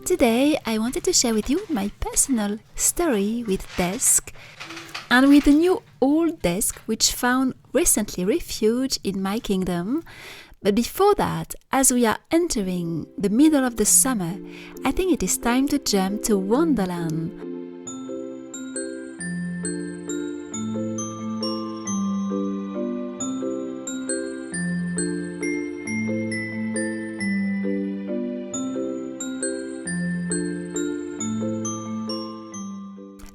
Today I wanted to share with you my personal story with desk and with the new old desk which found recently refuge in my kingdom. But before that, as we are entering the middle of the summer, I think it is time to jump to Wonderland.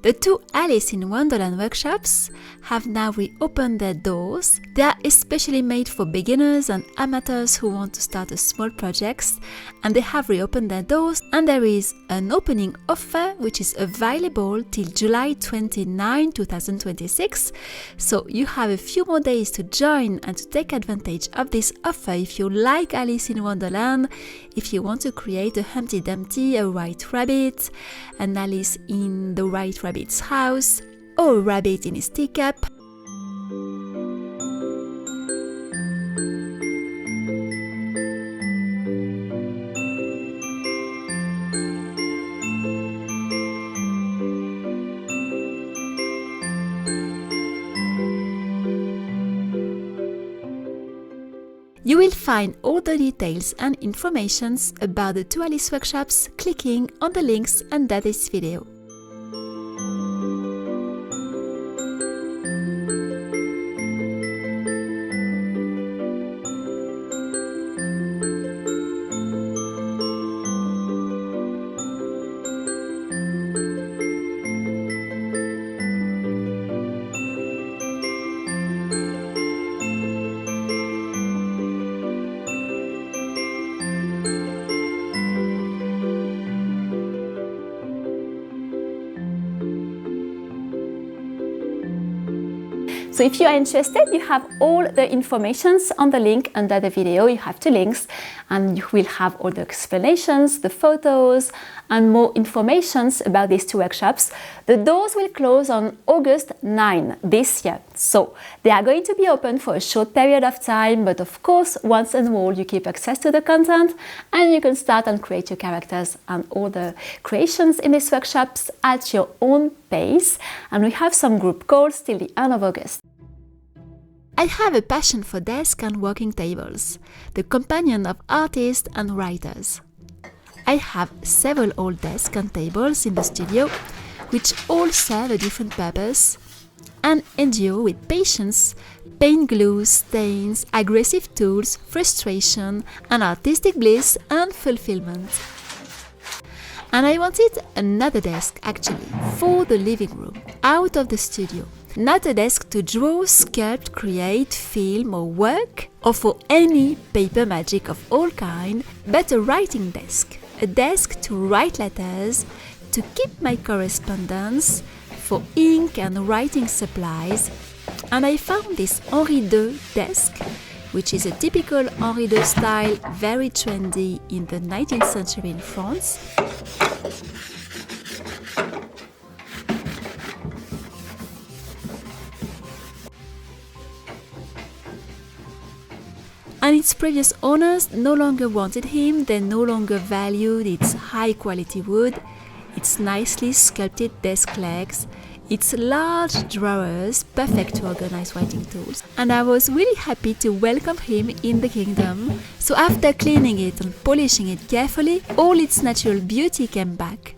The two Alice in Wonderland workshops have now reopened their doors. They are especially made for beginners and amateurs who want to start a small projects, and they have reopened their doors, and there is an opening offer which is available till July 29, 2026. So you have a few more days to join and to take advantage of this offer if you like Alice in Wonderland, if you want to create a Humpty Dumpty, a White Rabbit, an Alice in the White Rabbit's house, or a rabbit in his teacup. You will find all the details and informations about the two Alice workshops clicking on the links under this video. So if you are interested, you have all the informations on the link under the video. You have two links and you will have all the explanations, the photos and more informations about these two workshops. The doors will close on August 9 this year. So they are going to be open for a short period of time, but of course, once enrolled, you keep access to the content and you can start and create your characters and all the creations in these workshops at your own pace. And we have some group calls till the end of August. I have a passion for desks and working tables, the companion of artists and writers. I have several old desks and tables in the studio, which all serve a different purpose and endure with patience paint glue, stains, aggressive tools, frustration, and artistic bliss and fulfillment. And I wanted another desk actually for the living room, out of the studio. Not a desk to draw, sculpt, create, film or work, or for any paper magic of all kind, but a writing desk. A desk to write letters, to keep my correspondence, for ink and writing supplies. And I found this Henri II desk, which is a typical Henri II style, very trendy in the 19th century in France. And its previous owners no longer wanted him, they no longer valued its high quality wood, its nicely sculpted desk legs, its large drawers, perfect to organize writing tools. And I was really happy to welcome him in the kingdom. So after cleaning it and polishing it carefully, all its natural beauty came back.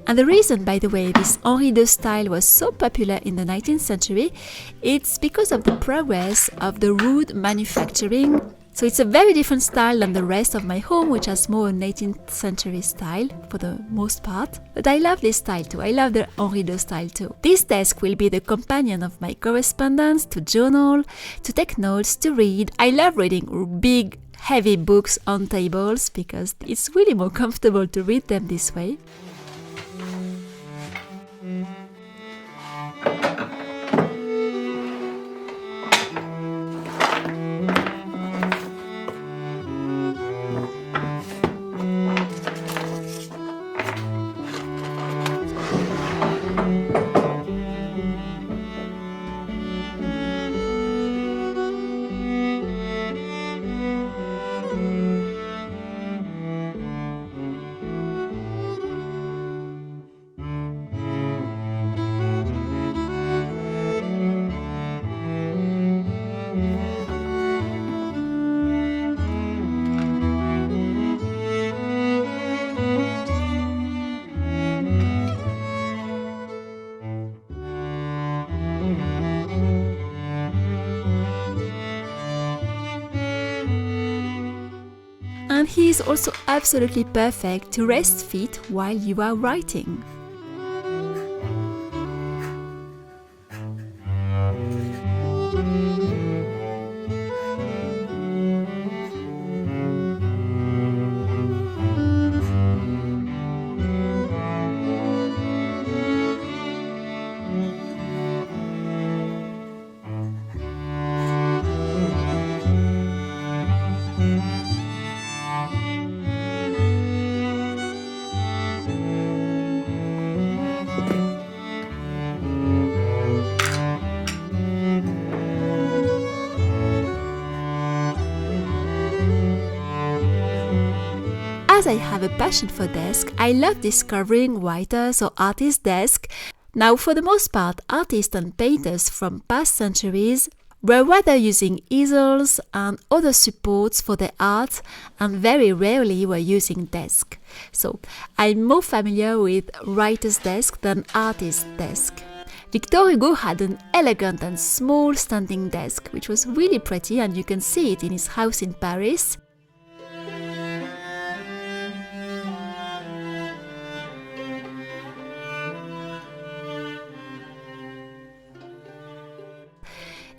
And the reason, by the way, this Henri II style was so popular in the 19th century, it's because of the progress of the wood manufacturing. So it's a very different style than the rest of my home, which has more an 18th century style for the most part. But I love this style too. I love the Henri II style too. This desk will be the companion of my correspondence, to journal, to take notes, to read. I love reading big, heavy books on tables because it's really more comfortable to read them this way. he is also absolutely perfect to rest feet while you are writing. As I have a passion for desks, I love discovering writers' or artists' desks. Now, for the most part, artists and painters from past centuries were rather using easels and other supports for their art, and very rarely were using desks. So, I'm more familiar with writer's desk than artist's desk. Victor Hugo had an elegant and small standing desk, which was really pretty, and you can see it in his house in Paris.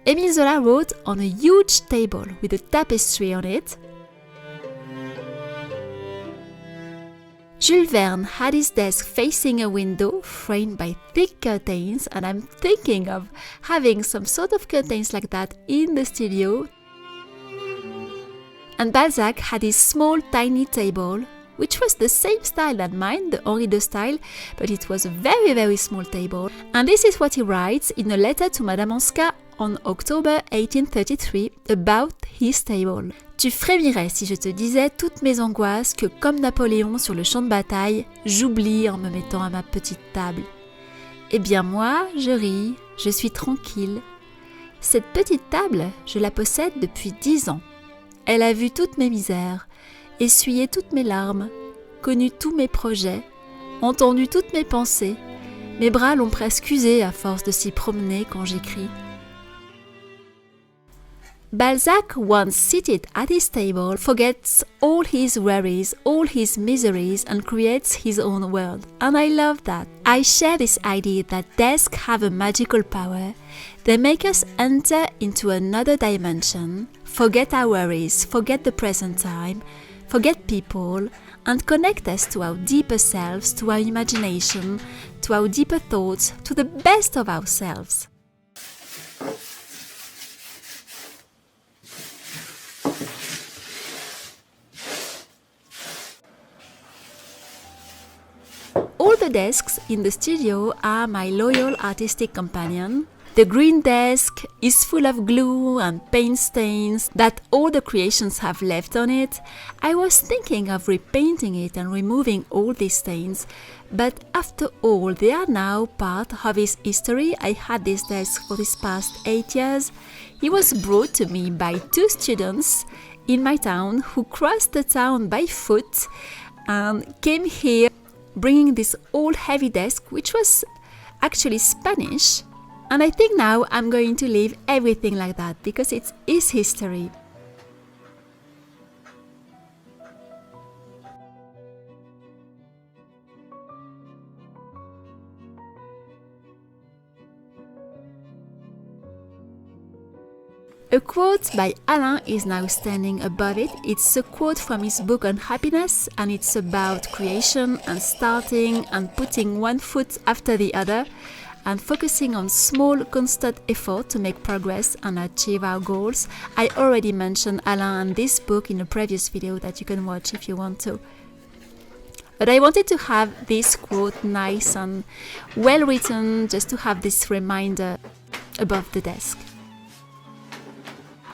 Émile Zola wrote on a huge table with a tapestry on it. Jules Verne had his desk facing a window framed by thick curtains, and I'm thinking of having some sort of curtains like that in the studio. And Balzac had his small tiny table, which was the same style than mine, the Henri II style, but it was a very, very small table. And this is what he writes in a letter to Madame Anska on October 1833 about his table. Tu frémirais si je te disais toutes mes angoisses que, comme Napoléon sur le champ de bataille, j'oublie en me mettant à ma petite table. Eh bien moi, je ris, je suis tranquille. Cette petite table, je la possède depuis 10 ans. Elle a vu toutes mes misères, essuyé toutes mes larmes, connu tous mes projets, entendu toutes mes pensées. Mes bras l'ont presque usé à force de s'y promener quand j'écris. Balzac, once seated at his table, forgets all his worries, all his miseries, and creates his own world. And I love that. I share this idea that desks have a magical power. They make us enter into another dimension, forget our worries, forget the present time, forget people, and connect us to our deeper selves, to our imagination, to our deeper thoughts, to the best of ourselves. All the desks in the studio are my loyal artistic companion. The green desk is full of glue and paint stains that all the creations have left on it. I was thinking of repainting it and removing all these stains, but after all, they are now part of his history. I had this desk for these past 8 years. He was brought to me by 2 students in my town who crossed the town by foot and came here bringing this old heavy desk, which was actually Spanish. And I think now I'm going to leave everything like that because it's his history. A quote by Alain is now standing above it. It's a quote from his book on happiness, and it's about creation and starting and putting one foot after the other and focusing on small, constant effort to make progress and achieve our goals. I already mentioned Alain and this book in a previous video that you can watch if you want to. But I wanted to have this quote nice and well written, just to have this reminder above the desk.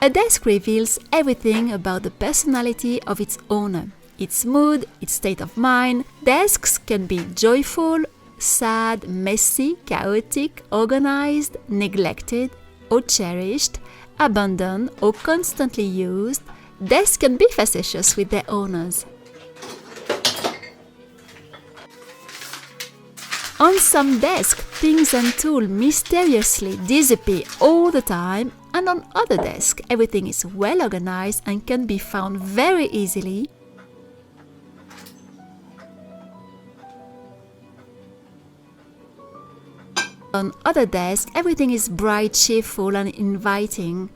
A desk reveals everything about the personality of its owner, its mood, its state of mind. Desks can be joyful, sad, messy, chaotic, organized, neglected, or cherished, abandoned, or constantly used. Desks can be facetious with their owners. On some desks, things and tools mysteriously disappear all the time, and on other desks, everything is well organized and can be found very easily. On other desks, everything is bright, cheerful and inviting.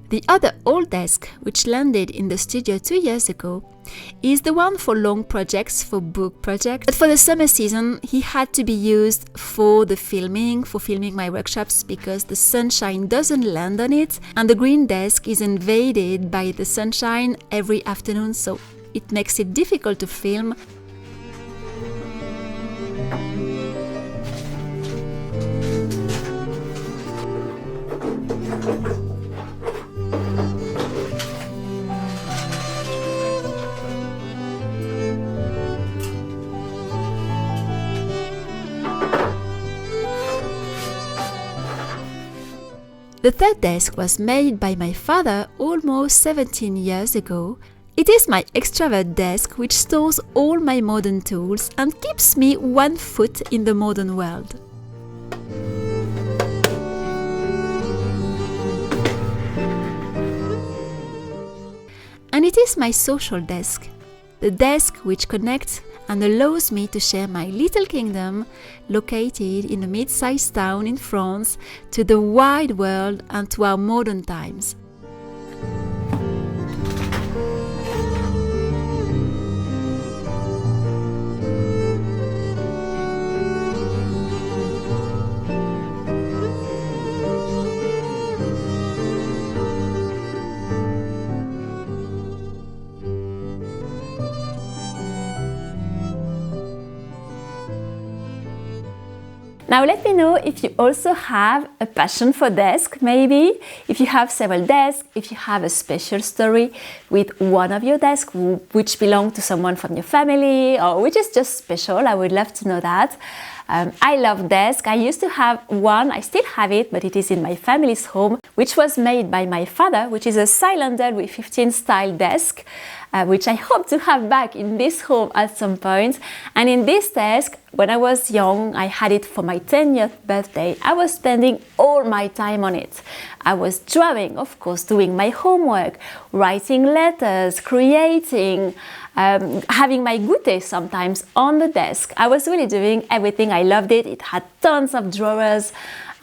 The other old desk, which landed in the studio 2 years ago, is the one for long projects, for book projects. But for the summer season, he had to be used for filming my workshops because the sunshine doesn't land on it and the green desk is invaded by the sunshine every afternoon, so it makes it difficult to film. The third desk was made by my father almost 17 years ago. It is my extravert desk which stores all my modern tools and keeps me 1 foot in the modern world. And it is my social desk, the desk which connects and allows me to share my little kingdom, located in a mid-sized town in France, to the wide world and to our modern times. Now let me know if you also have a passion for desk, maybe, if you have several desks, if you have a special story with one of your desks which belongs to someone from your family or which is just special. I would love to know that. I love desks. I used to have one, I still have it, but it is in my family's home, which was made by my father, which is a cylinder with 15 style desk, which I hope to have back in this home at some point. And in this desk, when I was young, I had it for my 10th birthday. I was spending all my time on it. I was drawing, of course, doing my homework, writing letters, creating, having my goûter sometimes on the desk. I was really doing everything. I loved it. It had tons of drawers.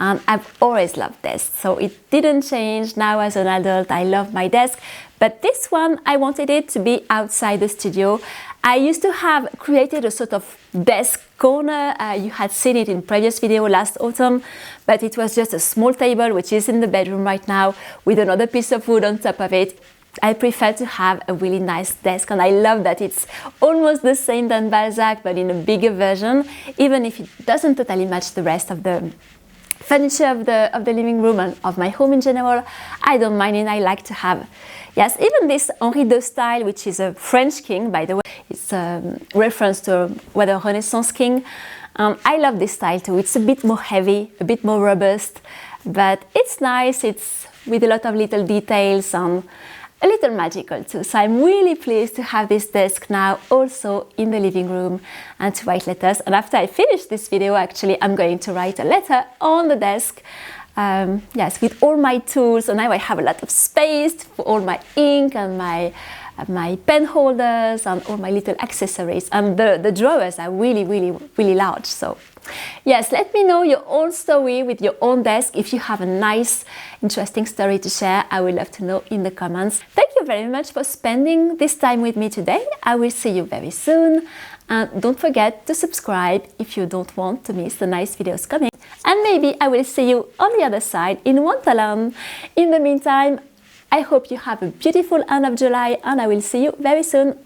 And I've always loved desks, so it didn't change. Now as an adult, I love my desk. But this one, I wanted it to be outside the studio. I used to have created a sort of desk corner. You had seen it in previous video last autumn, but it was just a small table, which is in the bedroom right now, with another piece of wood on top of it. I prefer to have a really nice desk, and I love that it's almost the same than Balzac, but in a bigger version, even if it doesn't totally match the rest of the furniture of the living room and of my home in general. I don't mind it. I like to have, yes, even this Henri II style, which is a French king, by the way. It's a reference to a Renaissance king. I love this style too. It's a bit more heavy, a bit more robust, but it's nice. It's with a lot of little details and a little magical too. So I'm really pleased to have this desk now also in the living room and to write letters. And after I finish this video, actually, I'm going to write a letter on the desk. Yes, with all my tools. And now I have a lot of space for all my ink and my pen holders and all my little accessories. And the drawers are really, really, really large. So yes, let me know your own story with your own desk. If you have a nice, interesting story to share, I would love to know in the comments. Thank you very much for spending this time with me today. I will see you very soon. And don't forget to subscribe if you don't want to miss the nice videos coming. And maybe I will see you on the other side in Wonderland. In the meantime, I hope you have a beautiful end of July, and I will see you very soon.